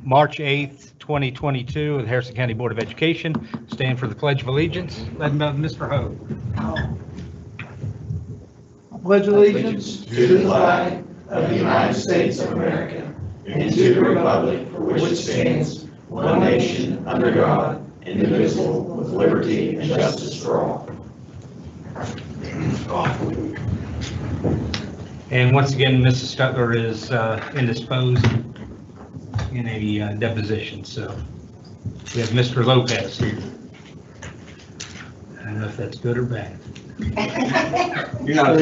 March 8th, 2022, of the Harrison County Board of Education. Stand for the Pledge of Allegiance, led by Mr. Ho. Pledge allegiance to the flag of the United States of America and to the republic for which it stands, one nation, under God, indivisible, with liberty and justice for all. And once again, Mrs. Stutler is indisposed in a deposition, so we have Mr. Lopez here. I don't know if that's good or bad. You're not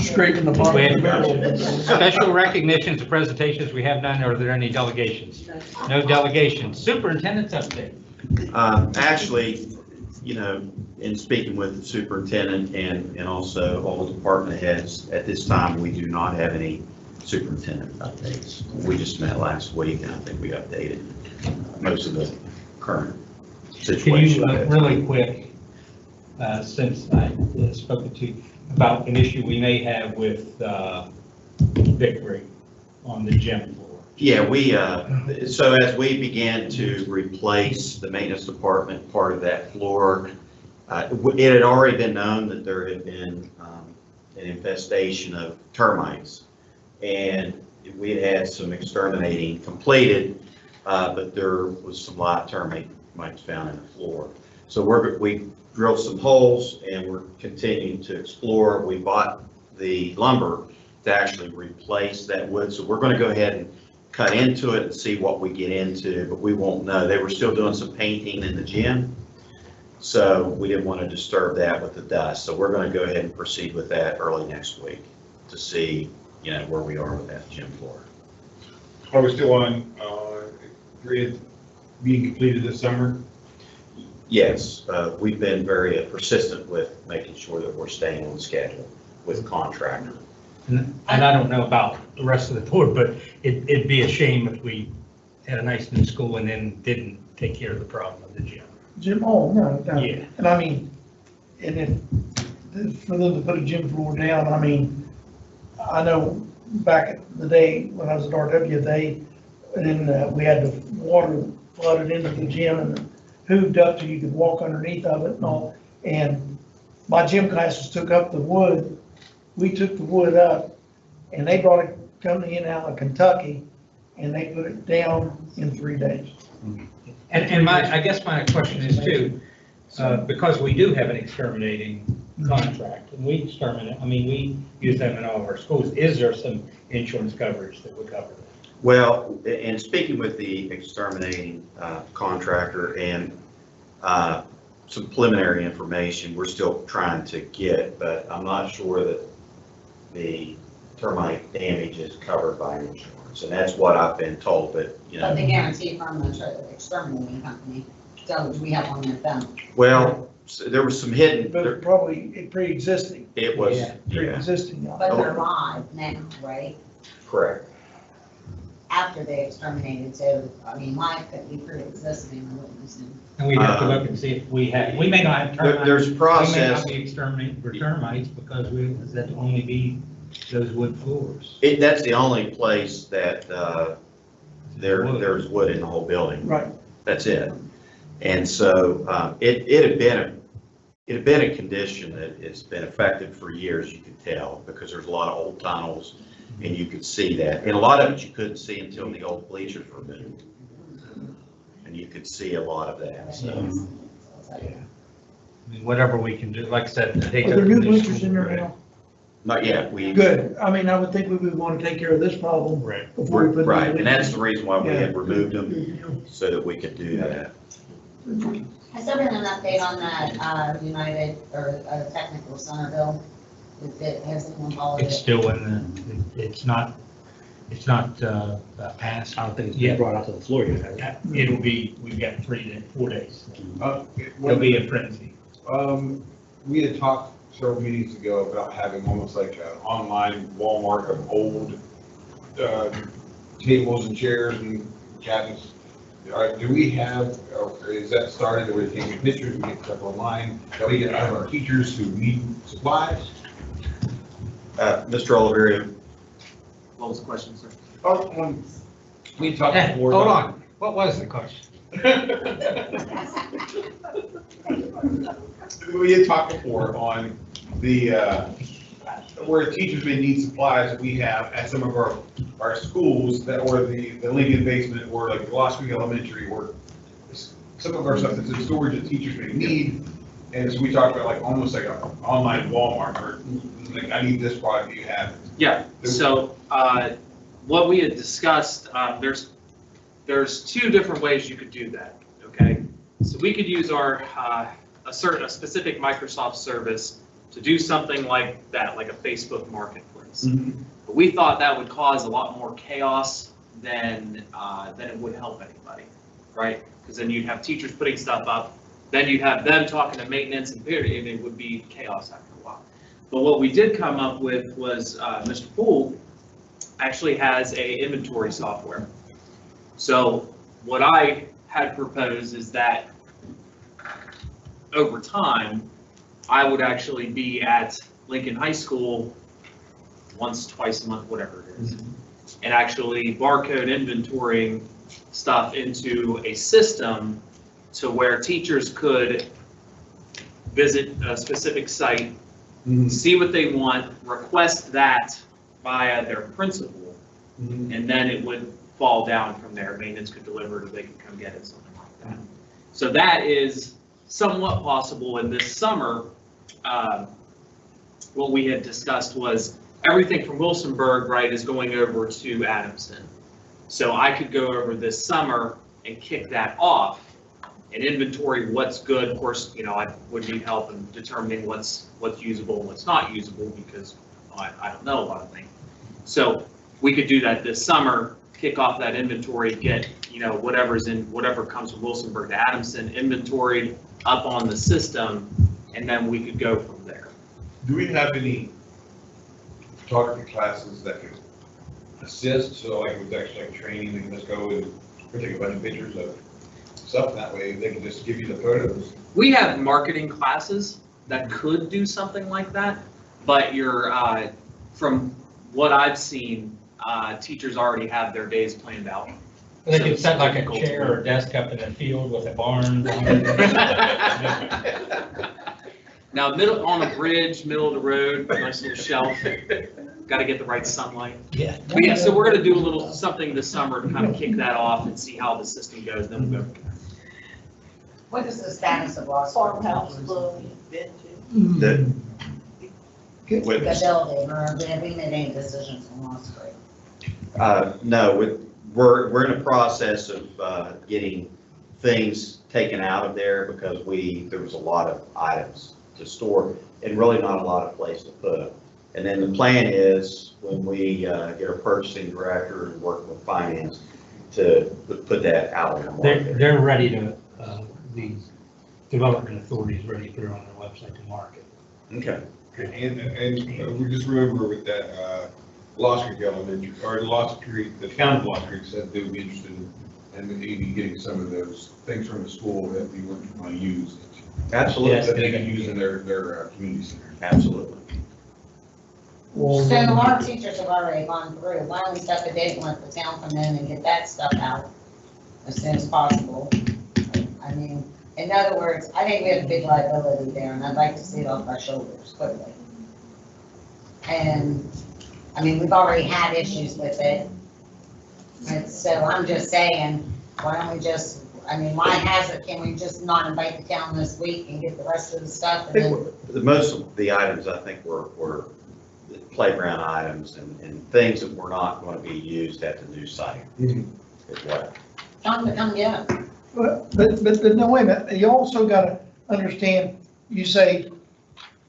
straight in the bottom. We have special recognitions and presentations. We have none. Are there any delegations? No delegations. Superintendent's update. Actually, you know, in speaking with the superintendent and also all the department heads, at this time, we do not have any superintendent updates. We just met last week, and I think we updated most of the current Can situation. you, really quick, since I spoke to you about an issue we may have with Victory on the gym floor? Yeah, so as we began to replace the maintenance department part of that floor, it had already been known that there had been an infestation of termites. And we had some exterminating completed, but there was some live termites found in the floor. So we drilled some holes and we're continuing to explore. We bought the lumber to actually replace that wood. So we're going to go ahead and cut into it and see what we get into, but we won't know. They were still doing some painting in the gym, so we didn't want to disturb that with the dust. So we're going to go ahead and proceed with that early next week to see, you know, where we are with that gym floor. Are we still on grid being completed this summer? Yes, we've been very persistent with making sure that we're staying on schedule with the contractor. And I don't know about the rest of the board, but it'd be a shame if we had a nice new school and then didn't take care of the problem of the gym. Gym, oh, no. Yeah. And I mean, and if, for them to put a gym floor down, I mean, I know back in the day when I was at RW, we had the water flooded into the gym and hooved up so you could walk underneath of it and all. And my gym classes took up the wood. We took the wood up and they brought a company in out of Kentucky and they put it down in 3 days. And I guess my question is too, because we do have an exterminating contract and we exterminate, I mean, we use them in all of our schools. Is there some insurance coverage that would cover that? Well, in speaking with the exterminating contractor and some preliminary information we're still trying to get, but I'm not sure that the termite damage is covered by insurance, and that's what I've been told, but, you know. But the guarantee from the exterminating company, so we have on their phone. Well, so there was some hidden, But it probably pre-existing, it was, Yeah. yeah, pre-existing. But they're live now, right? correct. After they exterminated, so, I mean, live could be pre-existing, I wouldn't assume. And we have to look and see if we may not have termites. There's We may process, not be exterminating for termites because that only be those wood floors. that's the only place that there's wood in the whole building. Right. That's it. And so it had been a condition that it's been affected for years, you could tell, because there's a lot of old tunnels and you could see that. And a lot of it you couldn't see until the old bleachers were moved. And you could see a lot of that, so. I mean, whatever we can do, like I said, I hate Are to- there new bleachers in there now? Not yet, Good. I mean, I would think we would want to take care of this problem Right. before we put. right, and that's the reason why we had removed them, so that we could do that. Has there been an update on that, United or Technical Center bill? Has anyone followed It's it? still it's not passed. I don't think it's Yeah. been brought out to the floor yet, has it? It'll be, we've got 4 days. There'll be a frenzy. We had talked several meetings ago about having almost like an online Walmart of old tables and chairs and cabinets. Do we have, or is that started, we're taking pictures, we get stuff online, that we get out of our teachers who need supplies? Mr. Oliverio, What was the question, sir? On We talked Hey, before. hold on, what was the question? We had talked before on the, where teachers may need supplies we have at some of our schools that, or the Lincoln basement, or like Lost Creek Elementary, or some of our stuff that's in storage that teachers may need. And so we talked about like almost like an online Walmart, or like, I need this product, do you have it? Yeah, so what we had discussed, there's two different ways you could do that, okay? So we could use our, a specific Microsoft service to do something like that, like a Facebook Marketplace. But we thought that would cause a lot more chaos than it would help anybody, right? Because then you'd have teachers putting stuff up, then you'd have them talking to maintenance and period, and it would be chaos after a while. But what we did come up with was, Mr. Poole actually has a inventory software. So what I had proposed is that over time, I would actually be at Lincoln High School once, twice a month, whatever it is, and actually barcode inventorying stuff into a system to where teachers could visit a specific site, see what they want, request that via their principal, and then it would fall down from there. Maintenance could deliver it, or they could come get it, something like that. So that is somewhat possible. In this summer, what we had discussed was everything from Wilsonburg, right, is going over to Adamson. So I could go over this summer and kick that off and inventory what's good. Of course, you know, I would need help in determining what's usable and what's not usable, because I don't know a lot of things. So we could do that this summer, kick off that inventory, get, you know, whatever comes from Wilsonburg to Adamson inventoried up on the system, and then we could go from there. Do we have any photography classes that could assist? So like with actually like training, they can just go and take a bunch of pictures of stuff, that way they can just give you the photos. We have marketing classes that could do something like that, but you're, from what I've seen, teachers already have their days planned out. They could set like a chair or desk up in the field with a barn. Now, middle, on a bridge, middle of the road, nice little shelf, got to get the right sunlight. Yeah. But yeah, so we're going to do a little something this summer to kind of kick that off and see how the system goes, then we'll go. What is the status of Lost Farmhouse Club. The- The with- building, or have we made any decisions on Lost Creek? No, we're in the process of getting things taken out of there, because there was a lot of items to store and really not a lot of place to put them. And then the plan is, when we get our purchasing director and work with finance, to put that out in the market. They're ready to, the development authorities ready to put it on their website to market. Okay. And we just remember with that, Lost Creek Elementary, or Lost Creek, the town of Lost Creek said they would be interested in maybe getting some of those things from the school that we wouldn't want to use. Absolutely. Yes. That they can use in their community center. Absolutely. So our teachers have already gone through, why don't we set the date and let the town come in and get that stuff out as soon as possible? I mean, in other words, I think we have a big liability there, and I'd like to see it off our shoulders quickly. And, I mean, we've already had issues with it. And so I'm just saying, why don't we just, I mean, why can we just not invite the town this week and get the rest of the stuff? And then, The most of the items, I think, were playground items and things that were not going to be used at the new site. Is what. tell them to come get them. But no, wait a minute, you also gotta understand, you say,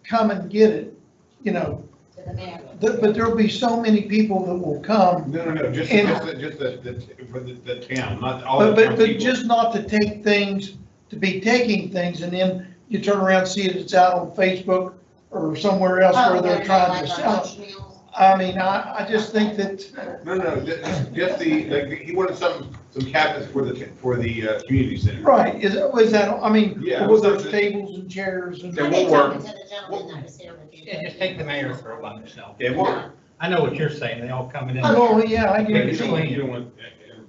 come and get it, you know, To the mayor. but there'll be so many people that will come. No, just And- for the town, not all the town But people. just not to take things, to be taking things, and then you turn around and see it, it's out on Facebook or somewhere else where they're trying to sell it. I mean, I just think that, No, just like, he wanted some cabinets for the community center. right, was that, I mean, Yeah, with so those the- tables and chairs and. It I won't think work. talking to the gentleman that was here with you. Yeah, just take the mayor through on yourself. It won't. I know what you're saying, they all come in. Oh, yeah, I Yeah, get you it. don't want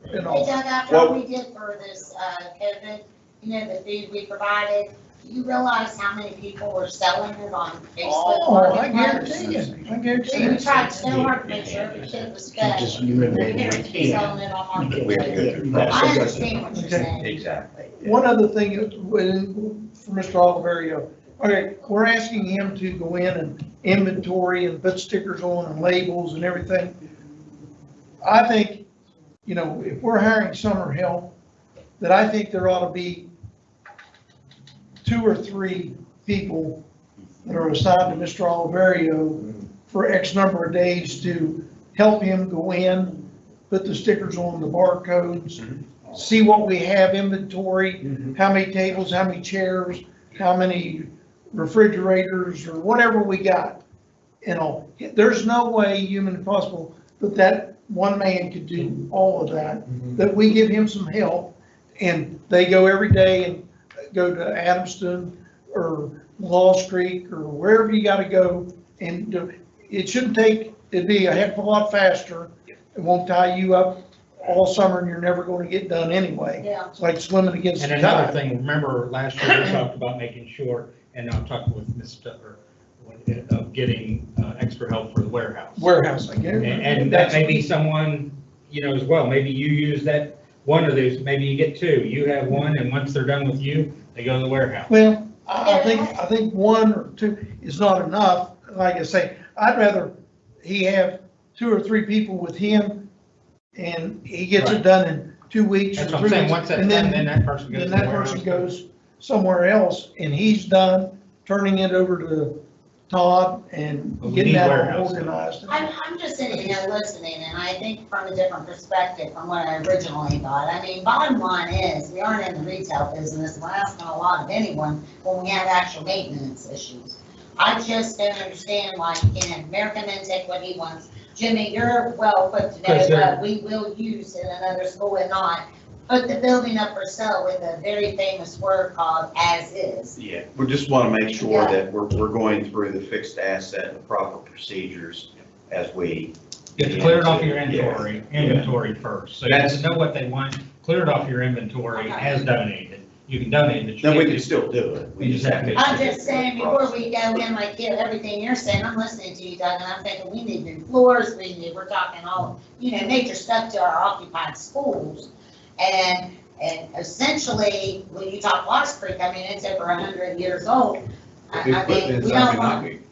and Hey all. Doug, after all we did for this, COVID, you know, the food we provided, do you realize how many people were selling it on Facebook Oh, I Marketplace? guarantee you, I guarantee We you. tried so hard to make sure every kid was fed. Just eliminate Parents it. were selling it on We have to go Marketplace. through the I process. understand what you're Okay. saying. Exactly. One other thing for Mr. Oliverio, okay, we're asking him to go in and inventory and put stickers on and labels and everything. I think, you know, if we're hiring summer help, that I think there ought to be 2 or 3 people that are assigned to Mr. Oliverio for X number of days to help him go in, put the stickers on the barcodes, see what we have inventory, how many tables, how many chairs, how many refrigerators, or whatever we got. You know, there's no way humanly possible that one man could do all of that, that we give him some help, and they go every day and go to Adamston or Lost Creek or wherever you gotta go, and it shouldn't take, it'd be a heck of a lot faster. It won't tie you up all summer and you're never gonna get done anyway. Yeah. It's like swimming against And the another tide. thing, remember last year we talked about making sure, and I'm talking with Ms. Stutler, of getting extra help for the warehouse. Warehouse, I guarantee. And that may be someone, you know, as well, maybe you use that, one of those, maybe you get 2, you have one, and once they're done with you, they go to the warehouse. Well, I think 1 or 2 is not enough. Like I say, I'd rather he have 2 or 3 people with him and he gets it Right. done in 2 weeks or That's what 3 I'm saying, weeks. once that's And done, then that person goes then to the that warehouse. person goes somewhere else and he's done turning it over to Todd and But we getting need that all warehouse. organized. I'm just sitting here listening, and I think from a different perspective from what I originally thought. I mean, bottom line is, we aren't in the retail business, we're asking a lot of anyone when we have actual maintenance issues. I just don't understand why can American Men take what he wants. Jimmy, you're well equipped to know Because they're- what we will use in another school and not put the building up for sale with a very famous word called as is. Yeah, we just want to make sure that we're going through the fixed asset and the proper procedures as we. You have to clear it off your Yeah. inventory first, so you have to know what they want, clear it off your inventory as donated. You can donate, but you Then we can't can still do it. We You just just have have to. to- I'm just saying, before we go in, like, yeah, everything you're saying, I'm listening to you, Doug, and I'm thinking, we need new floors, we're talking all, you know, major stuff to our occupied schools. And essentially, when you talk Lost Creek, I mean, it's over 100 years old. I The mean, equipment's we not don't been want, knocking.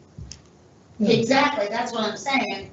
exactly, that's what I'm saying.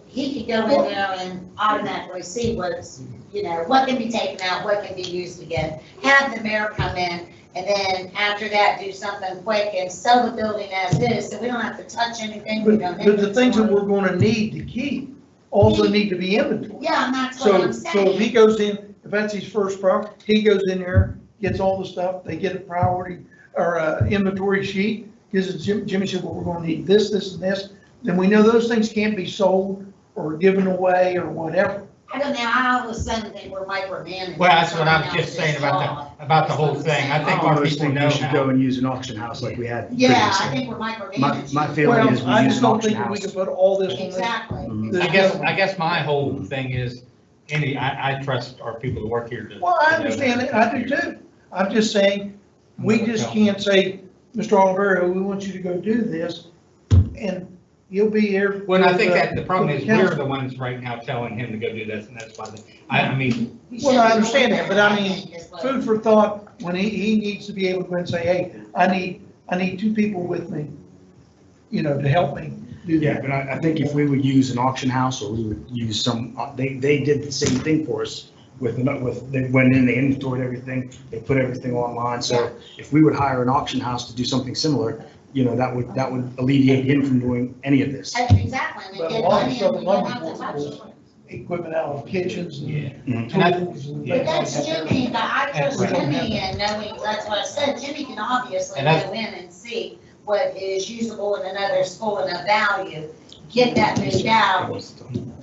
He could go in there and automatically see what's, you know, what can be taken out, what can be used again. Have the mayor come in, and then after that, do something quick and sell the building as is, so we don't have to touch anything, we don't. But the things that inventory. we're gonna need to keep also need to be inventory. Yeah, and that's what So, I'm so if he saying. goes in, if that's his first property, he goes in there, gets all the stuff, they get a priority or a inventory sheet, gives it to Jimmy said, well, we're gonna need this, this, and this, then we know those things can't be sold or given away or whatever. I don't know, I all of a sudden think we're micromanaging. Well, that's what I'm someone just saying else's about job. about the whole thing. I think I our almost people think know we should how. go and use an auction house like we had Yeah, I previously. think we're micromanaging. My feeling is Well, I we use just an don't auction think that we house. can put all this on this. Exactly. Mhm. I guess my whole thing is, I trust our people to work here to. Well, I to know understand it, that. I do too. I'm just saying, we just can't say, Mr. Oliverio, we want you to go do this, and you'll be here. Well, I think with, that the problem with is, the we're council. the ones right now telling him to go do this, and that's why, I mean, We Well, should I be understand doing that, but I that, mean, think, is what- Food for thought, when he needs to be able to go and say, hey, I need 2 people with me, you know, to help me do Yeah, that. but I think if we would use an auction house or we would use some, they did the same thing for us with, they went in, they inventoried everything, they put everything online. So if we would hire an auction house to do something similar, you know, that would alleviate him from doing any of this. Exactly, and But they a get lot of money stuff and we don't have to lumber touch was it. equipment out of kitchens yeah. and And I- tools and yeah. But things that's like that. Jimmy, but I trust Right. Jimmy and knowing, that's what I said, Jimmy can obviously And that's- go in and see what is usable in another school and of value, get that moved out,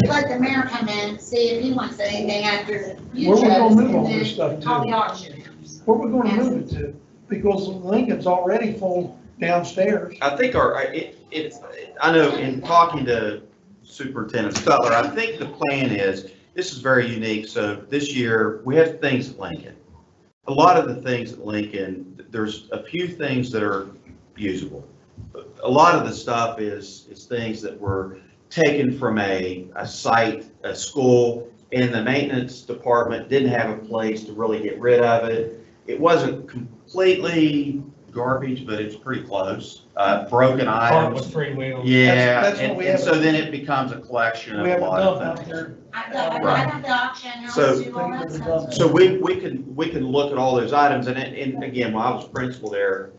let the mayor come in, see if he wants anything after you Where we gonna chose, move all and this stuff then call to? the auctioneers. Where we gonna move it to? Because Lincoln's already full downstairs. I think I know in talking to Superintendent Stutler, I think the plan is this is very unique. So this year, we have things at Lincoln. A lot of the things at Lincoln, there's a few things that are usable. A lot of the stuff is things that were taken from a site, a school, and the maintenance department didn't have a place to really get rid of it. It wasn't completely garbage, but it's pretty close. Broken Park with items. three wheels. Yeah, That's what and we and have. so then it becomes a collection of We a have a lot dump of out things. there. I got the auction house So- too, all that stuff. So we can look at all those items, and again, when I was principal there,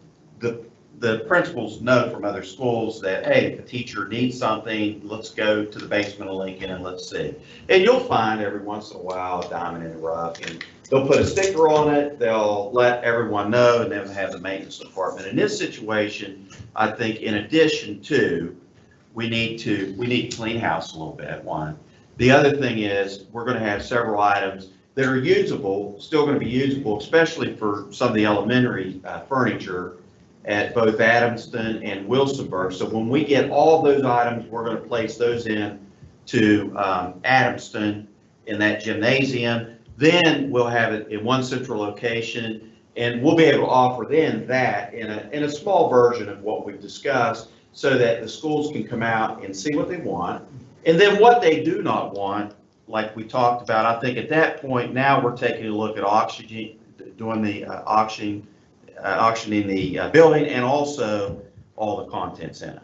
the principals know from other schools that, hey, if a teacher needs something, let's go to the basement of Lincoln and let's see. And you'll find every once in a while a diamond in the rough, and they'll put a sticker on it, they'll let everyone know, and then have the maintenance department. In this situation, I think in addition to, we need to clean house a little bit, one. The other thing is, we're gonna have several items that are usable, still gonna be usable, especially for some of the elementary furniture at both Adamston and Wilsonburg. So when we get all those items, we're gonna place those in to Adamston in that gymnasium. Then we'll have it in one central location, and we'll be able to offer then that in a small version of what we've discussed, so that the schools can come out and see what they want. And then what they do not want, like we talked about, I think at that point, now we're taking a look at doing the auctioning the building, and also all the contents in it.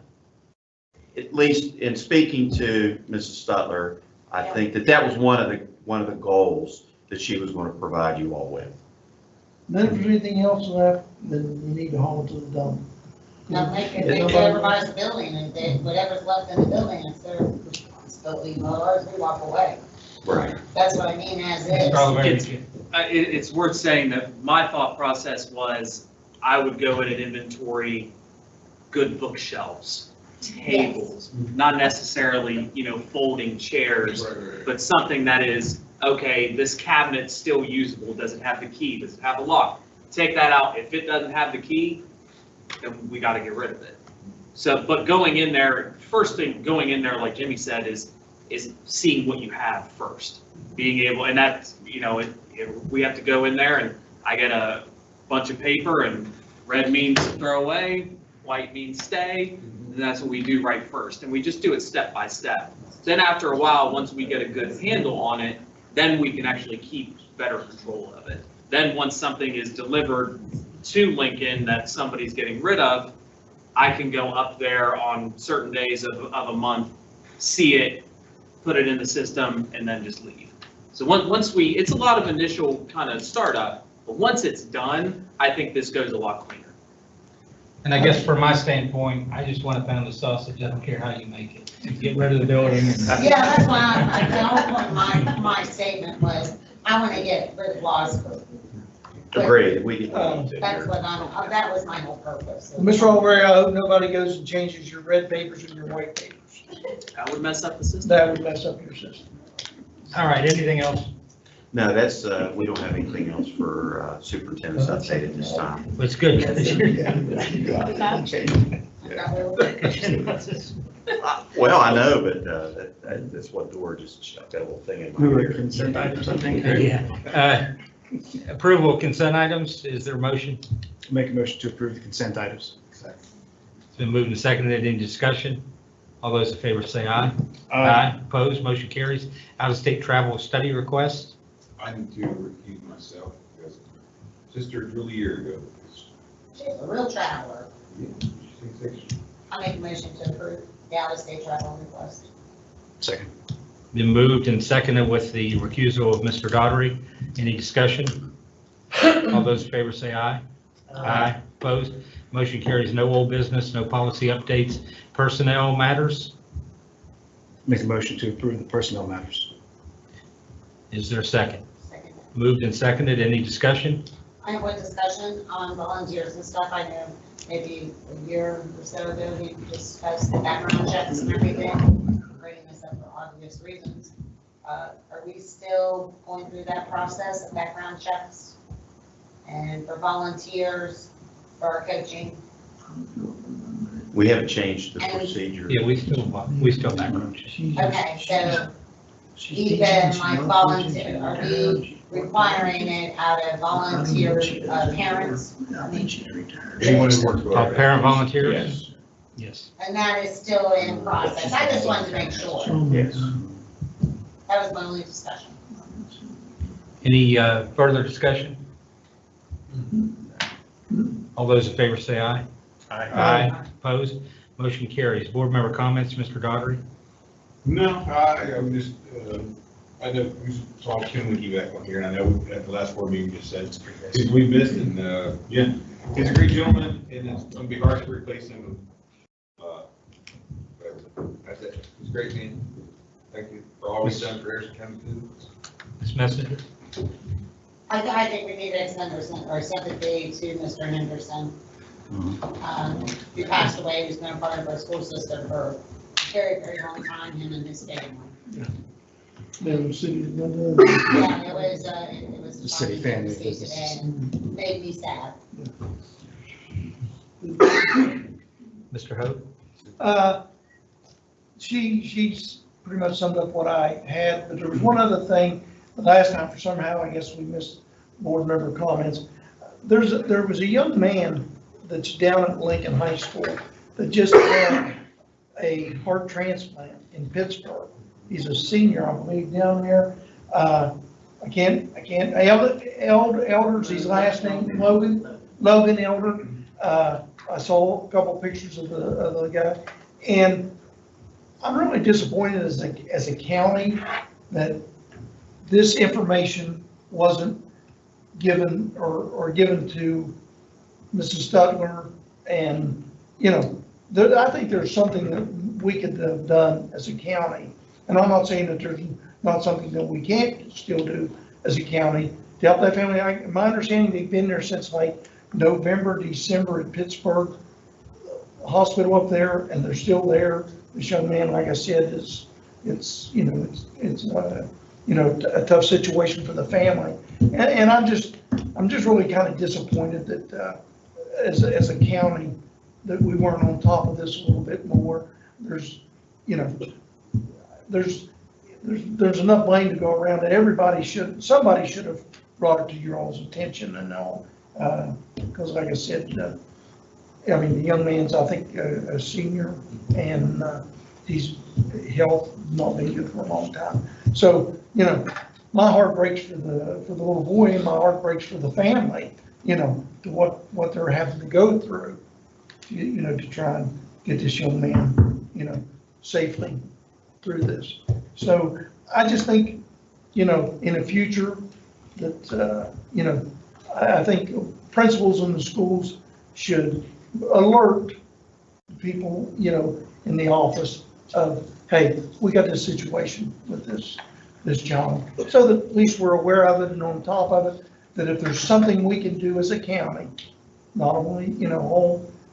At least in speaking to Mrs. Stutler, I think that was one of the goals that she was going to provide you all with. Then if there's anything else left, then we need to haul it to the dump. Now, they can take everybody's building, and then whatever's left in the building, it's their responsibility, ours, we walk away. Right. That's what I mean, as is. Strawberry. It's worth saying that my thought process was I would go in and inventory good bookshelves, tables, not necessarily, folding chairs, but something that is, okay, this cabinet's still usable. Does it have the key? Does it have a lock? Take that out. If it doesn't have the key, then we got to get rid of it. So, but going in there, first thing going in there, like Jimmy said, is seeing what you have first. Being able, and that's, we have to go in there and I get a bunch of paper, and red means throw away, white means stay, and that's what we do right first. And we just do it step by step. Then after a while, once we get a good handle on it, then we can actually keep better control of it. Then once something is delivered to Lincoln that somebody's getting rid of, I can go up there on certain days of a month, see it, put it in the system, and then just leave. So once it's a lot of initial kind of startup, but once it's done, I think this goes a lot cleaner. And I guess from my standpoint, I just want to pound the sausage. I don't care how you make it. Get rid of the building. Yeah, that's why the whole point of my statement was, I want to get rid of laws. Agreed. We That's what that was my whole purpose. Mr. Albury, I hope nobody goes and changes your red papers and your white papers. That would mess up the system. That would mess up your system. All right, anything else? No, that's, we don't have anything else for superintendent's update at this time. It's good. Well, I know, but that's what Dora just shut that little thing in We my were ear. consent items, I think. Yeah. Approval of consent items, is there a motion? Make a motion to approve the consent items. It's been moved and seconded. Any discussion? All those in favor say aye. Opposed, motion carries. Out-of-state travel study request. I need to recuse myself because Sister Julie a year ago. She's a real traveler. I make a motion to approve the out-of-state travel request. Second. Been moved and seconded with the recusal of Mr. Daugherty. Any discussion? All those in favor say aye. Aye. Opposed, motion carries. No old business, no policy updates. Personnel matters. Make a motion to approve the personnel matters. Is there a second? Second. Moved and seconded. Any discussion? I have one discussion on volunteers and stuff. I know maybe a year or so ago, we discussed the background checks and everything. I'm bringing this up for obvious reasons. Are we still going through that process of background checks? And for volunteers, for our coaching? We haven't changed the procedure. Yeah, we still background check. Okay, so even like volunteer, are we requiring it out of volunteer parents? I mean, Anyone who works with our. Parent volunteers? Yes. Yes. and that is still in process. I just wanted to make sure. Yes. That was my only discussion. Any further discussion? All those in favor say aye. Aye. Opposed? Motion carries. Board member comments, Mr. Daugherty? No, I'm just, I know we saw Kim Wiki back on here, and I know at the last board meeting just said, we missed, and, yeah, he's a great gentleman, and it's gonna be hard to replace him. Whatever. That's it. He's a great man. Thank you for all he's done for Harrison County students. Ms. Messenger? I think we need to extend our sympathy to Mr. Henderson. He passed away, he's been a part of our school system for a very, very long time, him and his family. Yeah, the city of Glendale. Yeah, it was. The city family shocking to see business. today and made me sad. Mr. Hope? She's pretty much summed up what I had, but there was one other thing. The last time, for somehow, I guess we missed board member comments. There was a young man that's down at Lincoln High School that just had a heart transplant in Pittsburgh. He's a senior, I believe, down there. I can't, Elders, his last name, Logan Elder. I saw a couple pictures of the guy, and I'm really disappointed as a county that this information wasn't given or given to Mrs. Stutler. And, I think there's something that we could have done as a county. And I'm not saying that there's not something that we can't still do as a county to help that family. My understanding, they've been there since like November, December at Pittsburgh Hospital up there, and they're still there. This young man, like I said, it's a tough situation for the family. And I'm just really kind of disappointed that as a county that we weren't on top of this a little bit more. There's enough blame to go around that somebody should have brought it to your all's attention and all. Because like I said, the young man's, I think, a senior, and he's health not been good for a long time. So, my heart breaks for the little boy, and my heart breaks for the family, to what they're having to go through, to try and get this young man, safely through this. So I just think, in the future that, I think principals in the schools should alert people, in the office of, hey, we got this situation with this child, so that at least we're aware of it and on top of it, that if there's something we can do as a county, not only,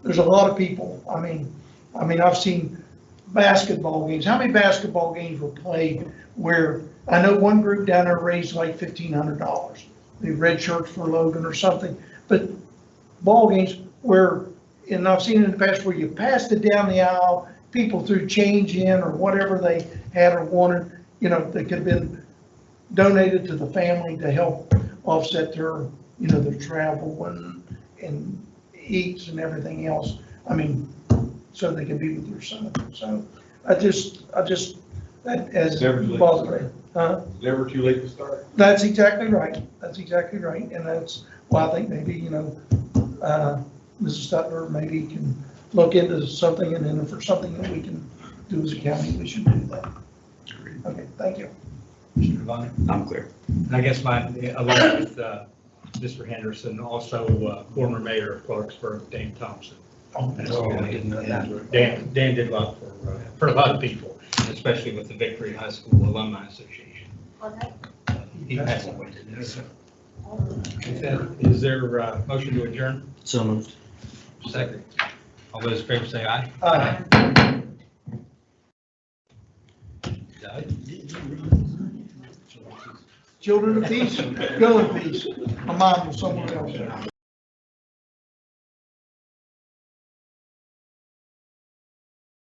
there's a lot of people. I mean, I've seen basketball games. How many basketball games were played where, I know one group down there raised like $1,500. They red shirts for Logan or something, but ball games where, and I've seen it in the past where you passed it down the aisle, people threw change in or whatever they had or wanted, that could have been donated to the family to help offset their, their travel and eats and everything else. So they can be with their son. So I just, that as bothered. It's never too late to start. That's exactly right. That's exactly right. And that's why I think maybe, Mrs. Stutler maybe can look into something, and then if there's something that we can do as a county, we should do that. Okay, thank you. Mr. Devine? I'm clear. And I guess along with Mr. Henderson, also former mayor of Clarksburg, Dan Thompson. I didn't know that. Dan did a lot for a lot of people, especially with the Victory High School Alumni Association. He passed away today. Is there a motion to adjourn? So moved. Second. All those in favor say aye. Aye. Doug? Children of peace, go in peace. My mind was somewhere else.